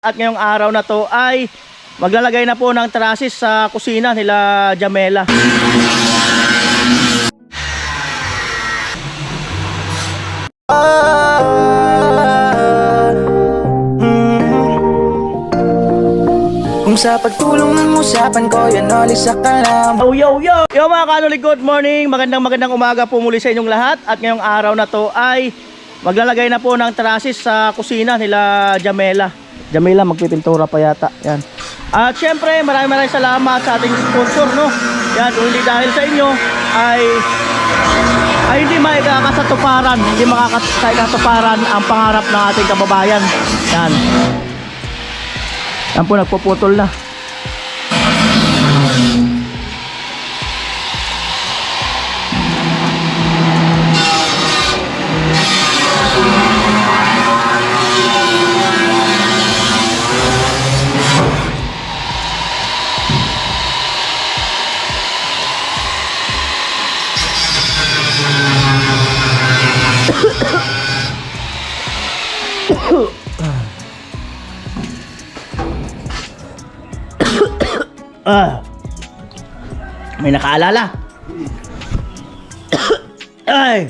At ngayong araw na to ay maglalagay na po ng trusses sa kusina nila Jamela. Kung sa pagtulong ng usapan ko, yan ulit sa kalam. Yo mga kanoli, good morning. Magandang umaga po muli sa inyong lahat. At ngayong araw na to ay maglalagay na po ng trusses sa kusina nila Jamela. Jamela magpipintura pa yata. Yan. At syempre maraming salamat sa ating sponsor, no. Yan, kung hindi dahil sa inyo ay hindi makakasatuparan ang pangarap ng ating kababayan. Yan. Yan po, nagpuputol na. May nakaalala. Ay.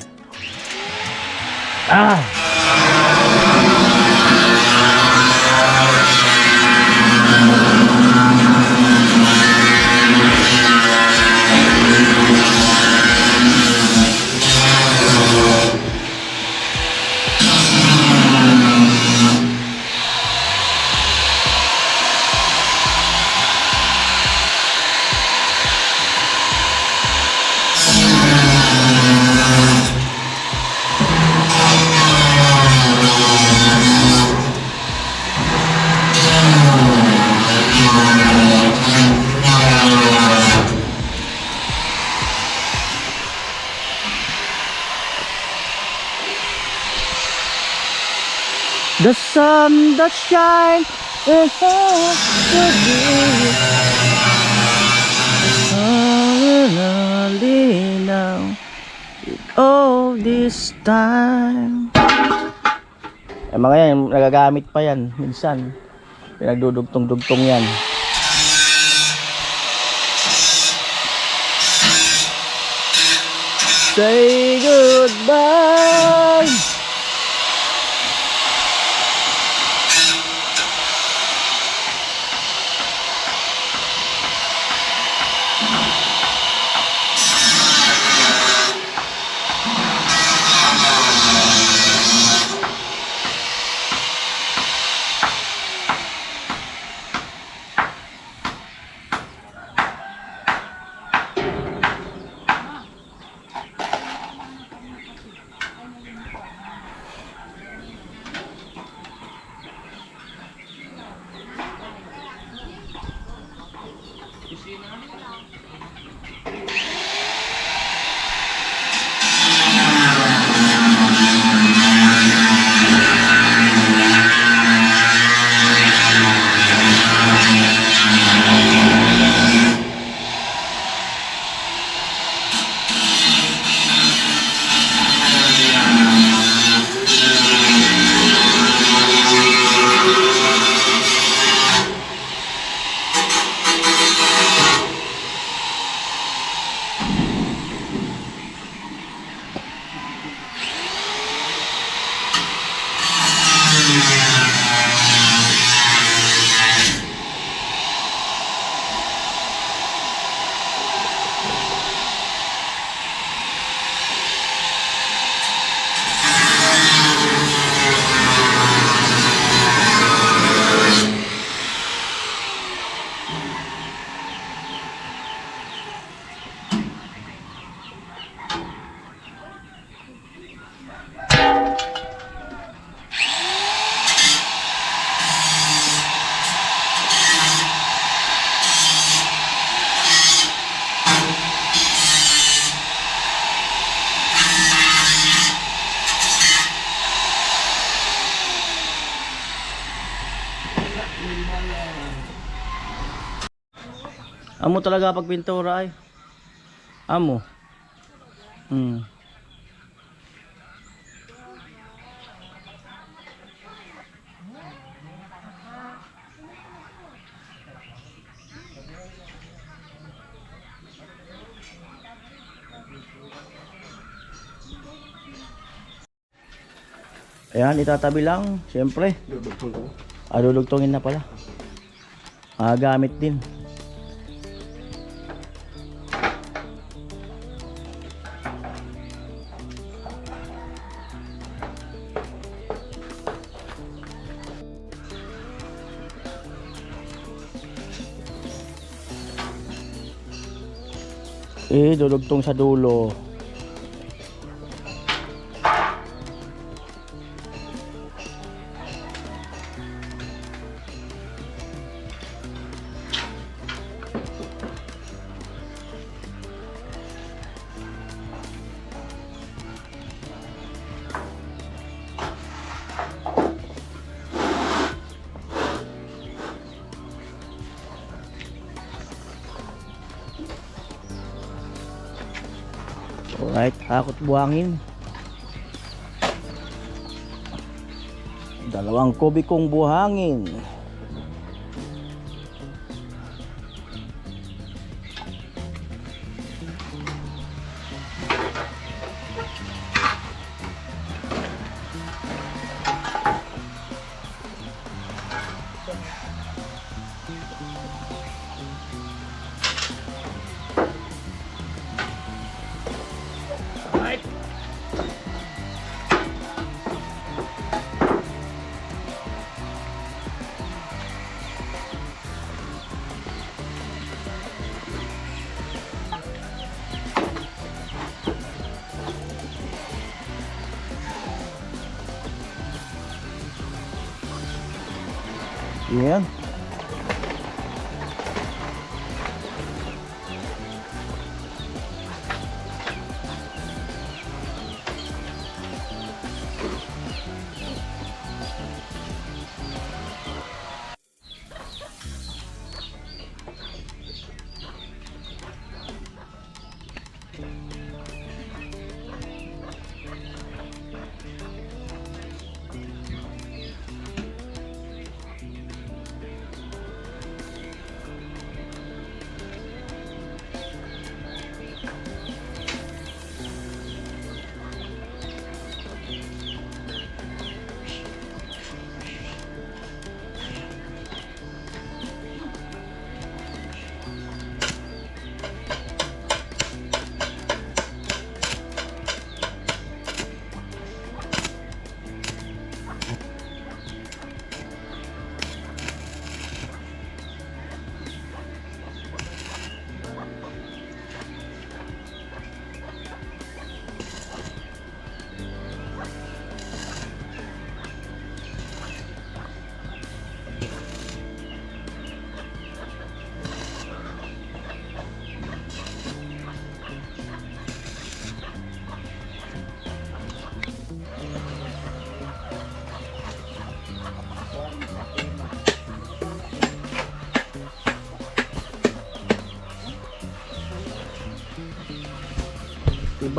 The sun that shines all this time. Ay mga yan, nagagamit pa yan minsan. Pinagdudugtong-dugtong yan. Say goodbye. Amo talaga pag pintura ay. Amo. Ayan, itatabi lang. Siyempre. Lulugtungin na pala. Gamit din. Dudugtong sa dulo. Alright, hakot buhangin. 2 kubikong buhangin. Yan.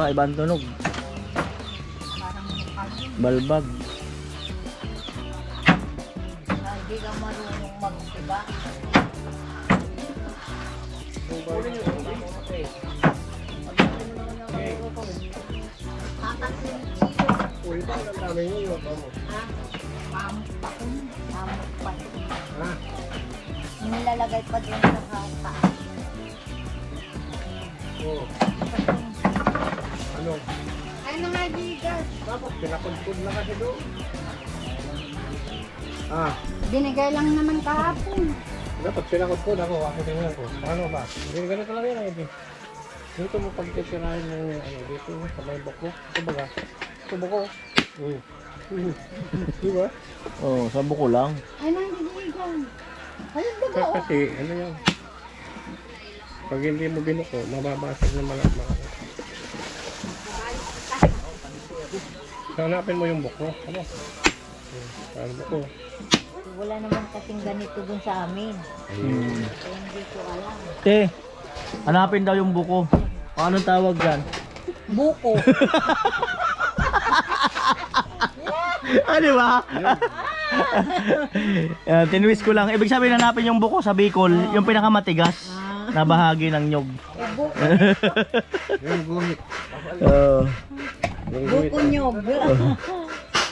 Ibang tunog. Balbag. Hindi ka marunong mag-iba. Nilalagay pa din sa kata. Ano? Ay, nangagigas. Tapos pinakudkod na kasi doon. Binigay lang naman kahapon. Dapat pinakudkod ako. Ako tingnan ko. Ano ba? Hindi ganito lang yan. Dito mo pagkisirahin mo ano, dito sa may bako. Ito baga. Ito bako. Diba? Oh, sa buko lang. Ay, nangagigas. Ay, diba? Kasi ano yan. Pag hindi mo ginuko, mababasag naman ang mga. Hanapin mo yung buko. Ano? Ano buko? Wala naman kasing ganito dun sa amin. Ayun. Kaya hindi ko alam. Te, hanapin daw yung buko. Anong tawag dyan? Buko. Di ba? Tinwist ko lang. Ibig sabihin hanapin yung buko sa Bicol, yung pinakamatigas na bahagi ng nyog. Buko. Yung gumit. Oh. Yung gumit. Buko nyog.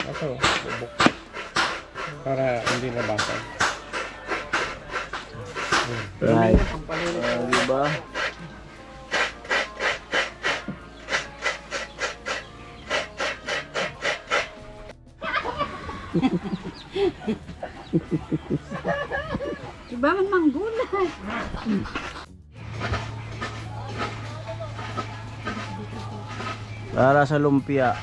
Ito, bubok. Para hindi nabasag. Right. Diba? Diba man manggulay? Para sa lumpia.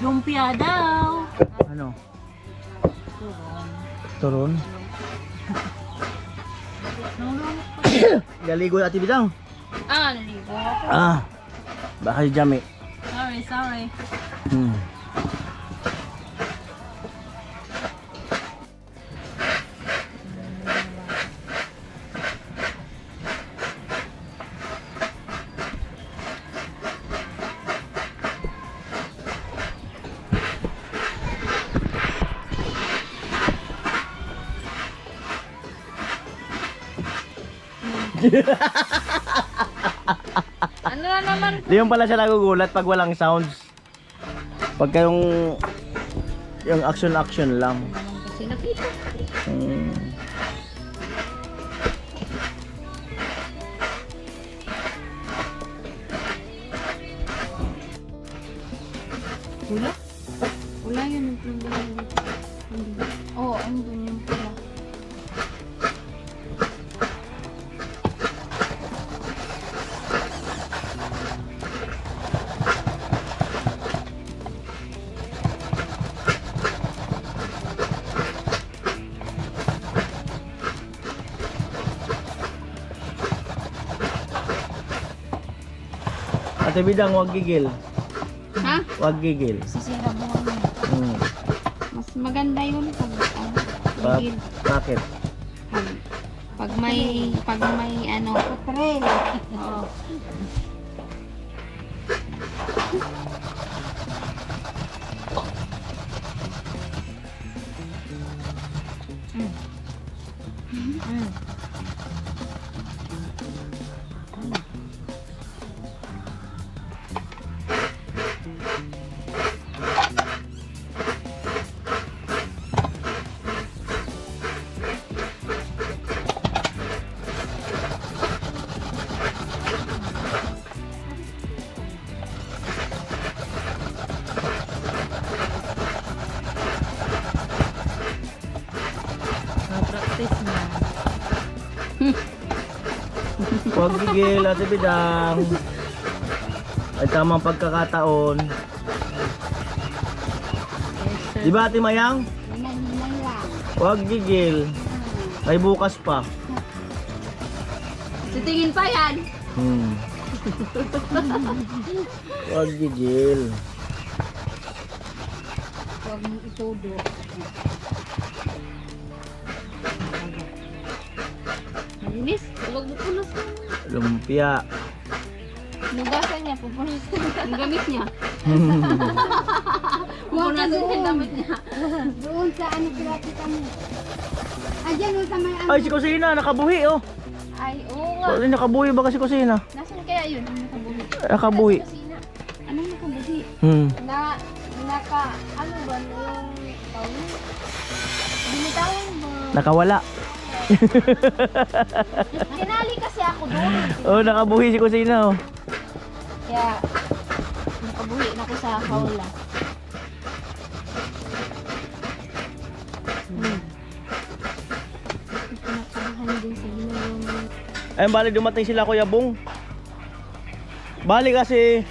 Lumpia daw. Ano? Turon. Galigo Ate Bidang. Naligo ako. Baka si Jami. Sorry. Ano na naman? Di yung pala siya nagugulat pag walang sounds. Pagka yung action lang. Kasi nakita. Wala? Wala yun yung problema dito. Oo, andun yung pula. Ate Bidang, wag gigil. Ha? Wag gigil. Sisira buwan yun. Mas maganda yun pag gigil. Bakit? Pag may ano, putrel. Oo. Practice na. Huwag gigil, Ate Bidang. Ay tamang pagkakataon. Di ba, Ate Mayang? Huwag gigil. May bukas pa. Titingin pa yan. Huwag gigil. Huwag mong itudo. Malinis. Huwag mo punas na. Lumpia. Nugasan niya, pupunas ang gamit niya. Pupunasan yung damit niya. Doon sa ano pinakita mo. Ayan o sa may ano. Ay, si Kusina, nakabuhi oh. Ay, oo nga. Nakabuhi ba kasi Kusina? Nasaan kaya yun? Ang nakabuhi? Nakabuhi. Anong nakabuhi? Naka, ano ba yung tawag? Binitawan ba? Nakawala. Kinali kasi ako doon. Oh, nakabuhi si Kusina oh. Kaya, nakabuhi na ako sa hawla. Pinakabahan din sa ginagawa. Ayun, bali dumating sila Kuya Bong. Bali kasi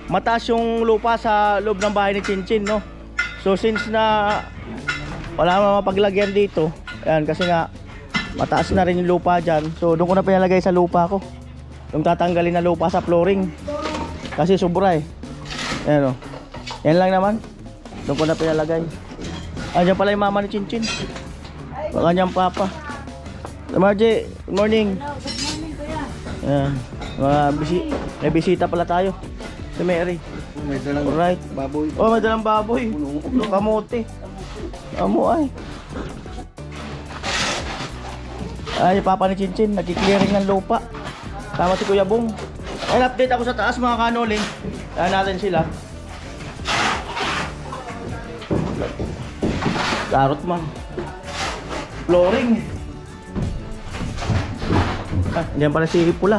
mataas yung lupa sa loob ng bahay ni Chinchin, no? So since na wala naman mapaglagyan dito, ayan, kasi nga mataas na rin yung lupa dyan. So doon ko na pinalagay sa lupa ko yung tatanggalin na lupa sa flooring kasi sobra eh. Ayan o, yan lang naman. Doon ko na pinalagay. Andiyan pala yung mama ni Chinchin, baka niyang papa. Margie, good morning. Ayan, may bisita pala tayo. Si Mary. May dalang Alright. baboy. Oh, may dalang baboy. Kamote. Amo ay. Ay, papa ni Chinchin, nagki-clearing ng lupa. Tama si Kuya Bong. Ayun, update ako sa taas mga kanoli. Ayan natin sila. Karot man. Flooring. Diyan pala si Pula.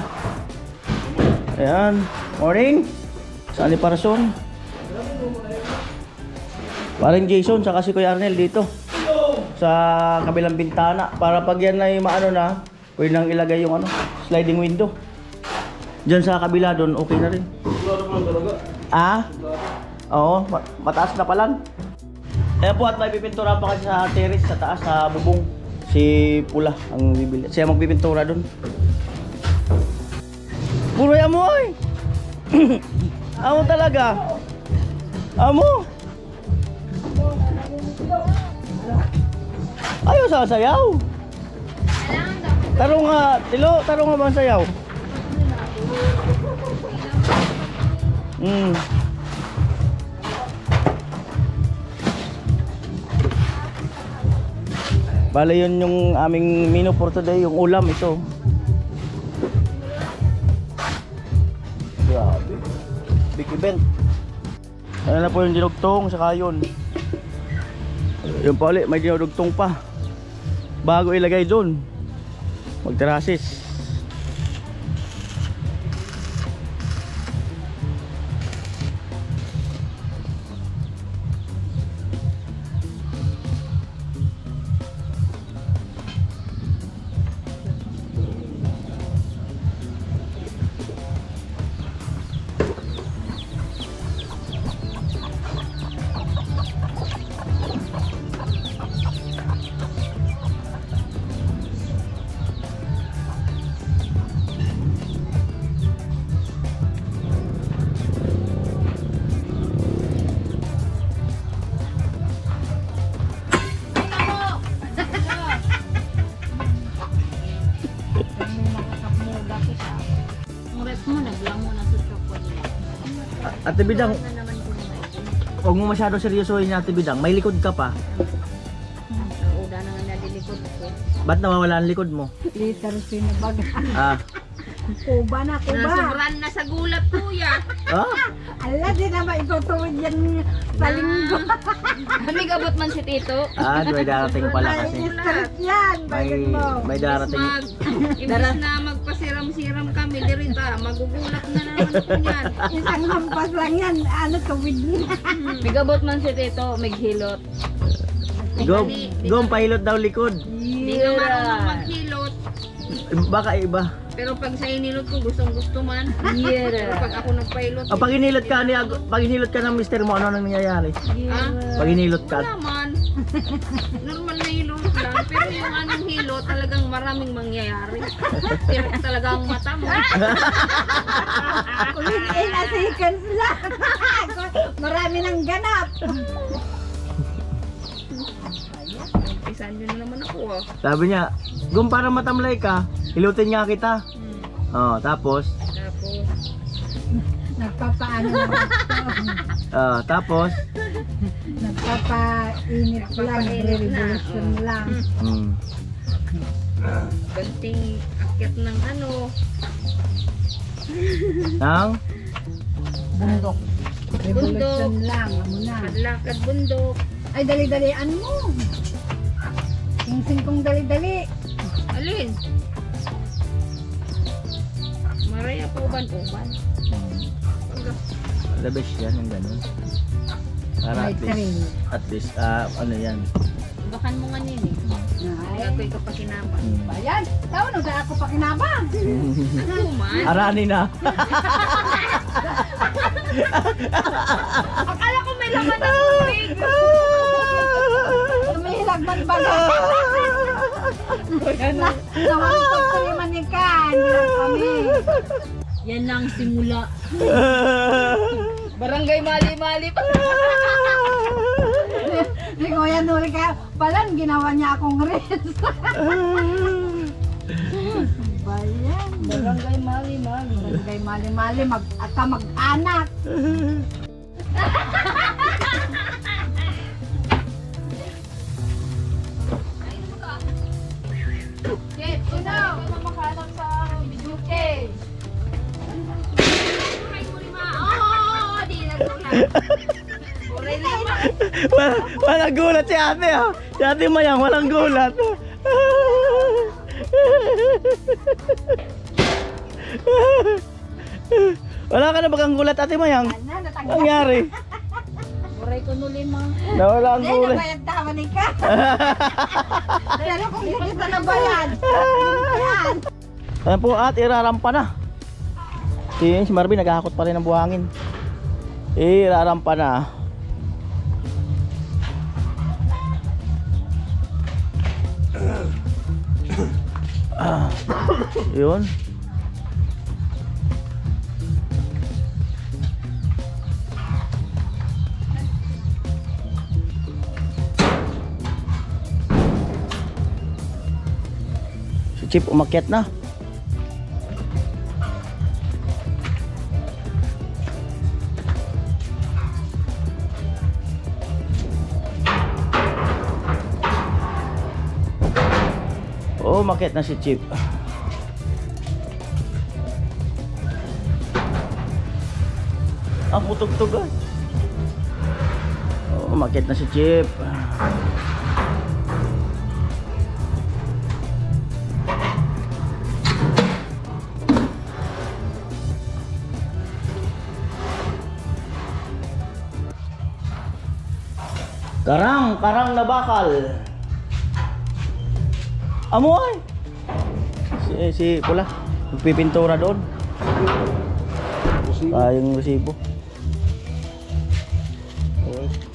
Ayan. Morning. Saan ni Parason? Parang Jason, saka si Kuya Arnel dito. Sa kabilang bintana. Para pag yan ay maano na, pwede nang ilagay yung ano, sliding window. Diyan sa kabila doon, okay na rin. Ah? Oo, mataas na pa lang. Ayan po, at may pipintura pa kasi sa terrace, sa taas, sa bubong. Si Pula ang bibili. Siya magpipintura doon. Puro amoy! Amo talaga. Amo! Ayaw sa sayaw. Tarong nga, Tilo, tarong nga bang sayaw? Bale yun yung aming menu for today, yung ulam ito. Grabe. Big event. Ano na po yung dinugtong, saka yun. Yung pa ulit, may dinudugtong pa. Bago ilagay doon. Magterasis. Ate Bidang, huwag mo masyado seryosohin niya Ate Bidang, may likod ka pa. Uda na nga nalilikod ko. Ba't nawawala ang likod mo? Liter sinabaga. Ah, Kuba na, kuba. Nasubran na sa gulat, kuya. ah? Ala, di na ba itutuwid yan sa linggo? May gabot man si Tito. Ah, may darating pala kasi. Stress yan, bagay mo. May darating. Imbis na magpasiram-siram kami, dirita, magugulat na naman ako yan. Isang hampas lang yan, ano, tuwid na. May gabot man si Tito, may hilot. Go, pahilot daw likod. Hindi ka marunong maghilot. Baka iba. Pero pag sa inilot ko, gustong-gusto man. Pero pag ako nagpailot, Pag hinilot ka ng mister mo, ano nang nangyayari? ha? Pag hinilot ka. Wala man. Normal na hilot lang. Pero yung anong hilot, talagang maraming mangyayari. Pero talaga ang mata mo. Within a seconds lang. Marami nang ganap. Isan yun naman ako ah. Sabi niya, Gum, para matamlay ka, hilutin nga kita. Oh, tapos, Tapos, Nagpapaano naman ito. tapos, Nagpapainit lang, revolution lang. ganting akit ng ano. ang, Bundok. Revolution lang, amo na. Padlakad bundok. Ay, dali-dalian mo. Yung singkong dali-dali. Alin? Maraya pa uban-uban. the best yan, yung ganun. Para May at least, ano yan. Bakan mo nga nini. Ay, Gagawin ka pa kinabang. ayan. Tao, nung sa ako pa kinabang. Ano man? Arani na. Akala ko may laman ng tubig. Tumihilag man baga. Nawangkot ko yung manikan. Hirap kami. Yan lang simula. Barangay Mali-Mali pa. Ni Kuya Nuri ka, palang ginawa niya akong res. Bayan. Barangay Mali-Mali. Barangay mali-mali, mag-anak. Jeff, ikaw, makahanap sa video case. Walang gulat si ate ah. Si ate Mayang, walang gulat. Wala ka na bagang gulat ate Mayang? Anong nangyari? Buray ko no limang. Nawala ang gulat. Bayad tama ni ka. Pero kung hindi kita na bayad. Ayan po at irarampa na. Si Marvin naghahakot pa rin ng buhangin. Irarampa na. Yun. Si Chip umakyat na. Oh, umakyat na si Chip. Ang putog-tog ah. Oh, umakyat na si Chip. Karang na bakal. Amoy. Si Pula, magpipintura doon. Yung resibo.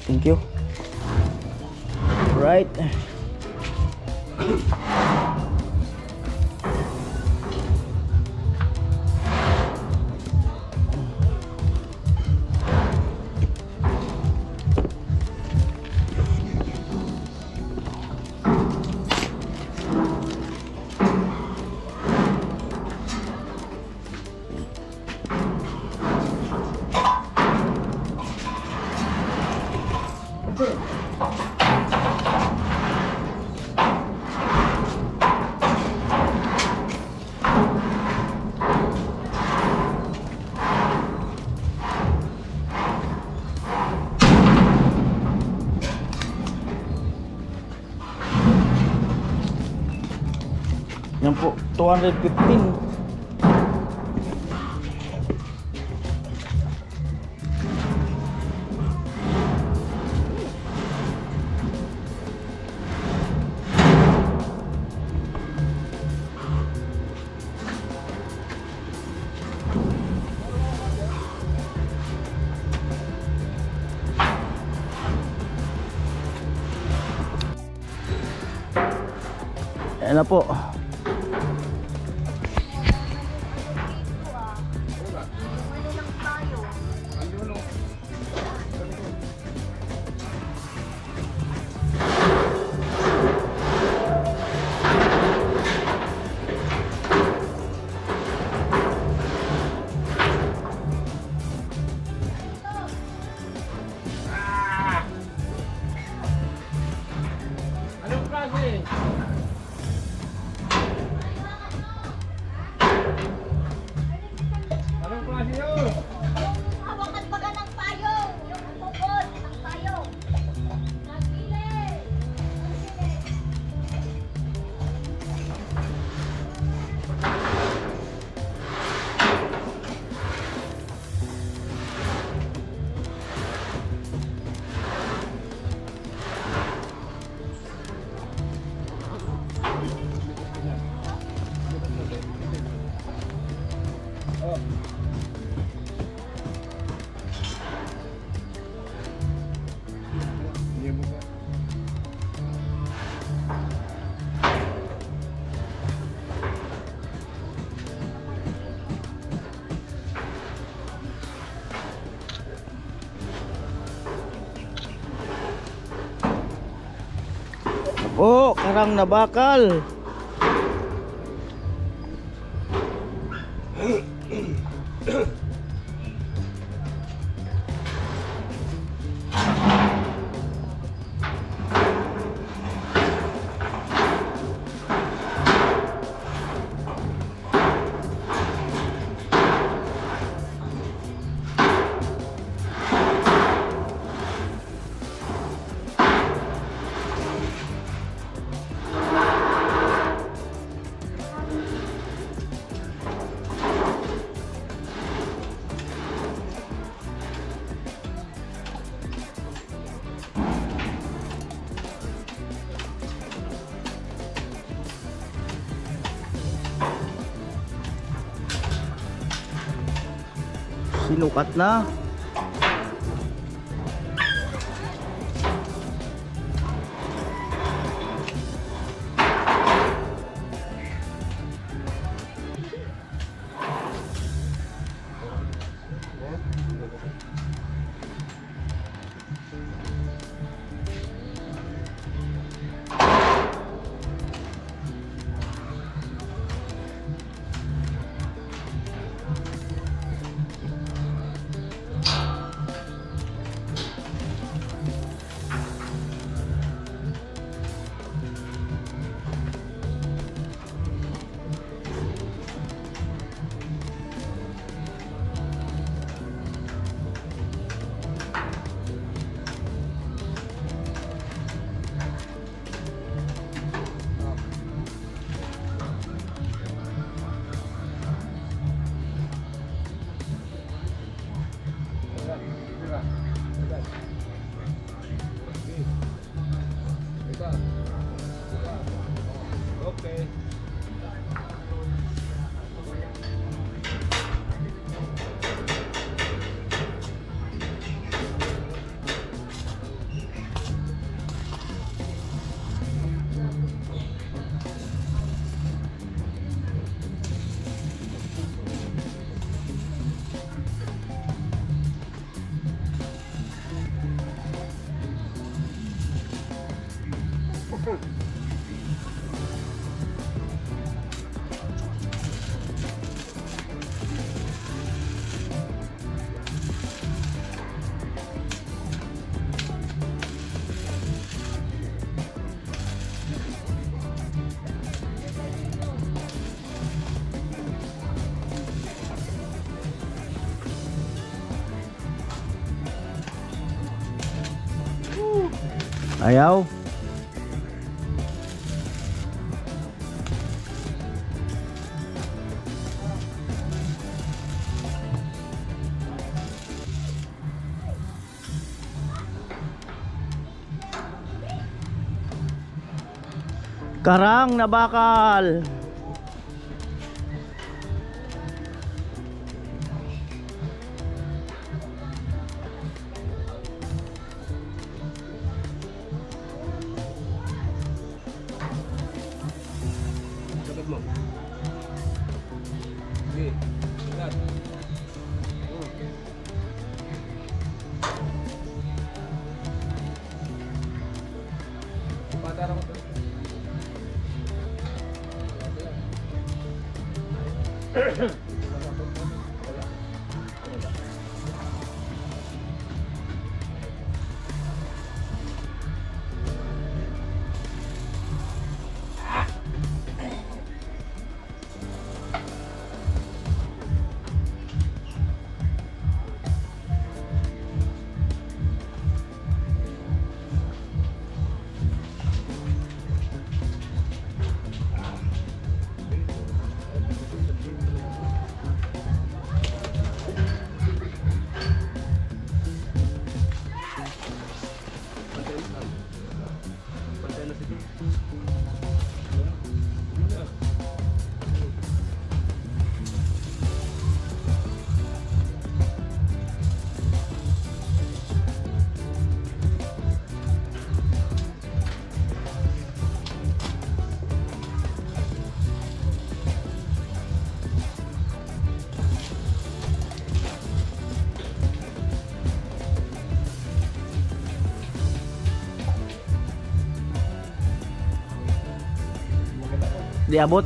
Thank you. Right. Yan po, 215. Ayan na po. Anong klase? Anong klase yun? Hawakan pa ka ng payong. Yung tukod ng payong. Nagpili. Oh, karang na bakal. Sinukat na. Okay. Ayaw. Karang na bakal. Sagot mo. Sige. Sagot. Patara ko to. Di abot.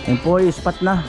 Yan po yung spot na.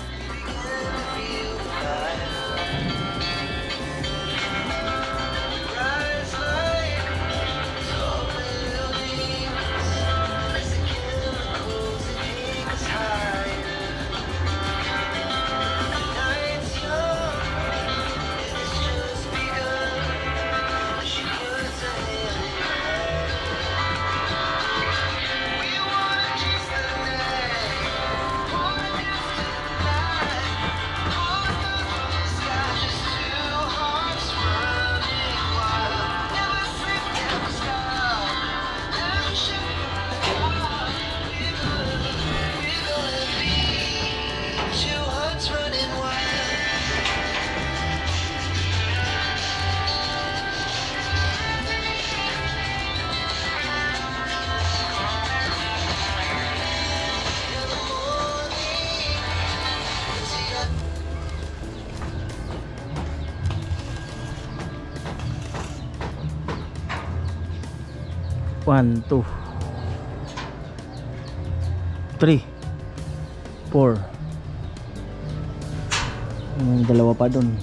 One, two, 3, 4. Dalawa pa dun.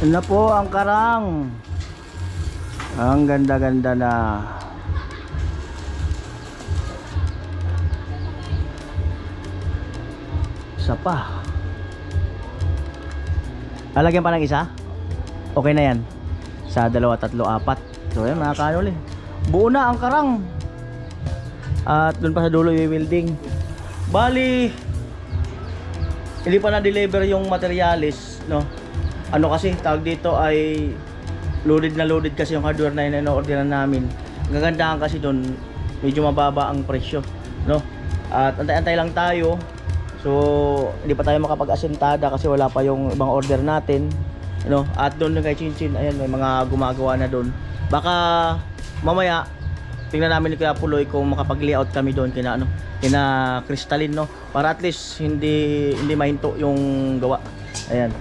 Yan na po ang karang. Ang ganda-ganda na. Isa pa. Lalagyan pa ng isa? Okay na yan. Sa 2, 3, 4. So yan mga kanol eh. Buo na ang karang. At dun pa sa dulo i-welding. Bali, hindi pa na-deliver yung materialis, no? Ano kasi, tawag dito ay loaded na loaded kasi yung hardware na ino-orderan namin. Ang gagandahan kasi doon, medyo mababa ang presyo, no? At antay-antay lang tayo. So, hindi pa tayo makapag-asentada kasi wala pa yung ibang order natin, no? At doon kay Chinchin, ayan, may mga gumagawa na doon. Baka mamaya tingnan namin ni Kuya Puloy kung makapag-layout kami doon kina Crystalline, no? Para at least hindi mahinto yung gawa. Ayan.